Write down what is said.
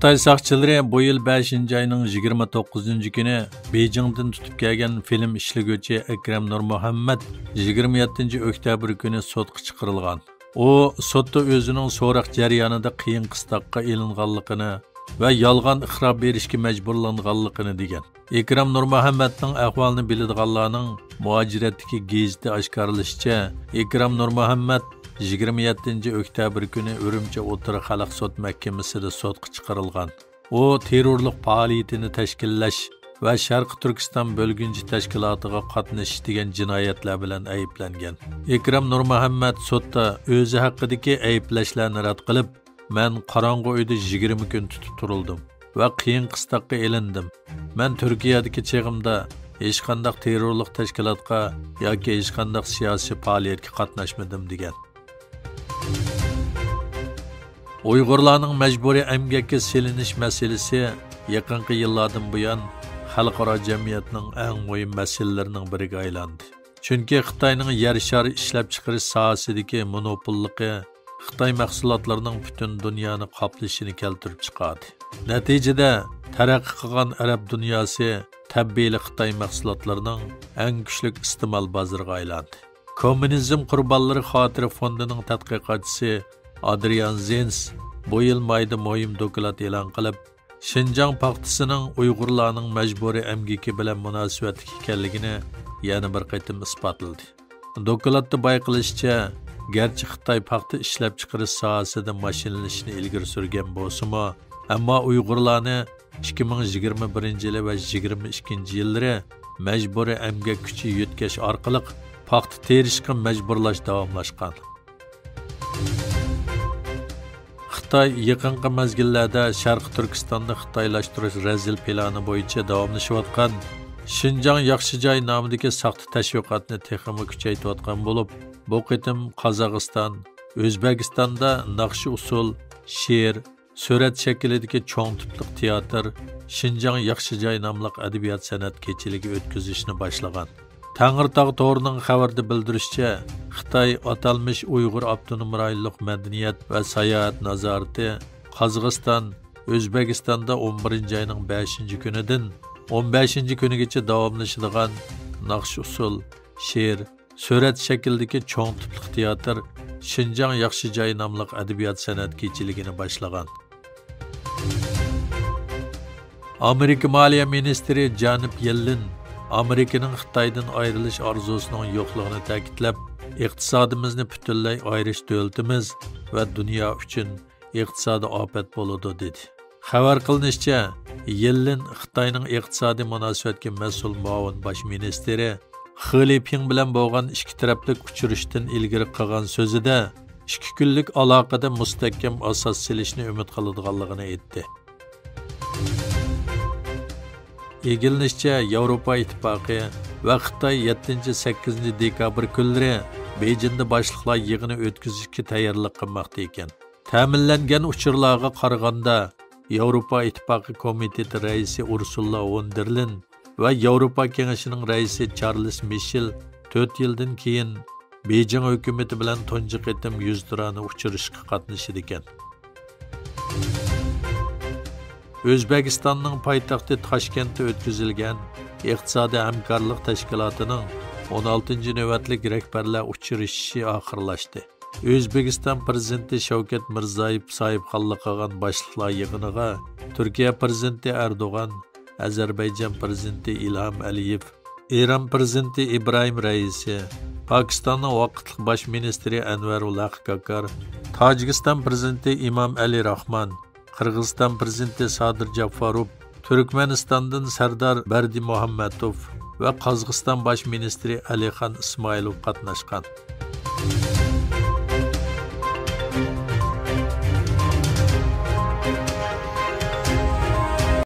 Xitoy saqchilari bu yil 5-oyning 29-kuni Beijingdan tutib kelgan film ishlaguvchi Akram Nurmuhammad 27-oktyabr kuni sotqa chiqarilgan. U sotda o'zining so'roq jarayonida qiyin qistoqqa ilinganligini va yolg'on iqror berishga majburlanganligini degan. Akram Nurmuhammadning ahvolini biladiganlarning muajiratdagi gazeti oshkorlashicha, Akram Nurmuhammad 27-oktyabr kuni Urumchi o'rta xalq sud mahkamasida sotqa chiqarilgan. U terrorlik faoliyatini tashkillash va Sharq Turkiston bo'lgunchi tashkilotiga qatnashish degan jinoyatlar bilan ayblangan. Akram Nurmuhammad sudda o'zi haqidagi ayblashlarni rad qilib, "Men qorong'u uyda 20 kun tutib turildim va qiyin qistoqqa elindim. Men Turkiyadagi cheg'imda hech qanday terrorlik tashkilotga yoki hech qanday siyosiy faoliyatga qatnashmadim" degan. Uyg'urlarning majburiy emgakka selinish masalasi yaqinqi yillardan buyon xalqaro jamiyatning eng muhim masalalarining biriga aylandi. Chunki Xitoyning yer shari ishlab chiqarish sohasidagi monopolligi Xitoy mahsulotlarining butun dunyoni qoplashini keltirib chiqardi. Natijada taraqqiy qilgan arab dunyosi tabiiy Xitoy mahsulotlarining eng kuchli iste'mol bozoriga aylandi. Kommunizm qurbonlari xotira fondining tadqiqotchisi Adrian Zenz bu yil mayda muhim doklad e'lon qilib, Şinjan paxtasining Uyg'urlarning majburiy emgaki bilan munosabatli ekanligini yana bir qaytim isbotladi. Dokladda bayqilishicha, garchi Xitoy paxta ishlab chiqarish sohasida mashinalashishni ilgari surgan bo'lsa-mu, ammo Uyg'urlarni 2021 va 2022-yillari majburiy emgak kuchi yetkash orqali paxta terishga majburlash davomlashgan. Xitoy yaqinqi mezgillarda Sharq Turkistonni xitoylashtirish razil plani bo'yicha davomlashayotgan Şinjan yaxshi joy nomidagi saxta tashviqotni texmi kuchaytirayotgan bo'lib, bu qitim Qozog'iston, O'zbekistonda naqshi usul, she'r, surat shaklidagi cho'ng tipli teatr Şinjan yaxshi joy nomli adabiyot san'at kechiligi o'tkazishni boshlagan. Tangirtog' to'rining xabarda bildirishicha, Xitoy atalmish Uyg'ur avtonom rayonlik madaniyat va sayohat nazorati Qozog'iston, O'zbekistonda 11-oyning 5-kunidan 15-kunigacha davomlashadigan naqsh usul, she'r, surat shaklidagi cho'ng tipli teatr Şinjan yaxshi joy nomli adabiyot san'at kechiligini boshlagan. Amerika Moliya ministri Janet Yellen Amerikaning Xitoydan ayrilish orzusining yo'qligini ta'kidlab, iqtisodimizni butunlay ayirish davlatimiz va dunyo uchun iqtisodiy ofat bo'ladi dedi. Xabar qilinishicha, Yellen Xitoyning iqtisodiy munosabatga mas'ul muavin bosh ministri Xi Jinping bilan bo'lgan ikki taraflik uchrashishdan ilgari qilgan so'zida 2 kunlik aloqada mustahkam asos silishni umid qiladiganligini aytdi. Egilinishcha, Yevropa ittifoqi va Xitoy 7-8 dekabr kunlari Beijingda boshliqlar yig'ini o'tkazishga tayyorlik qilmoqda ekan. Ta'minlangan uchurlarga qaraganda, Yevropa ittifoqi komiteti raisi Ursula von der Leyen va Yevropa kengashining raisi Charles Michel 4 yildan keyin Beijing hukumati bilan tunji qitim yuzturani uchrashishga qatnashdi ekan. O'zbekistonning poytaxti Toshkentda o'tkazilgan iqtisodiy hamkorlik tashkilotining 16-navbatlik rahbarlar uchrashishi oxirlashdi. O'zbekiston prezidenti Shavkat Mirziyoyev sohibxonlik qilgan boshliqlar yig'iniga Turkiya prezidenti Erdo'g'an, Ozarbayjon prezidenti Ilham Aliyev, Eron prezidenti Ibrohim Raisi, Pokistonning vaqtli bosh ministri Anvarullah Kakar, Tojikiston prezidenti Imom Ali Rahmon, Qirg'iziston prezidenti Sadir Jafarov, Turkmanistondan Sardar Berdimuhammadov va Qozog'iston bosh ministri Alixan Ismoilov qatnashgan.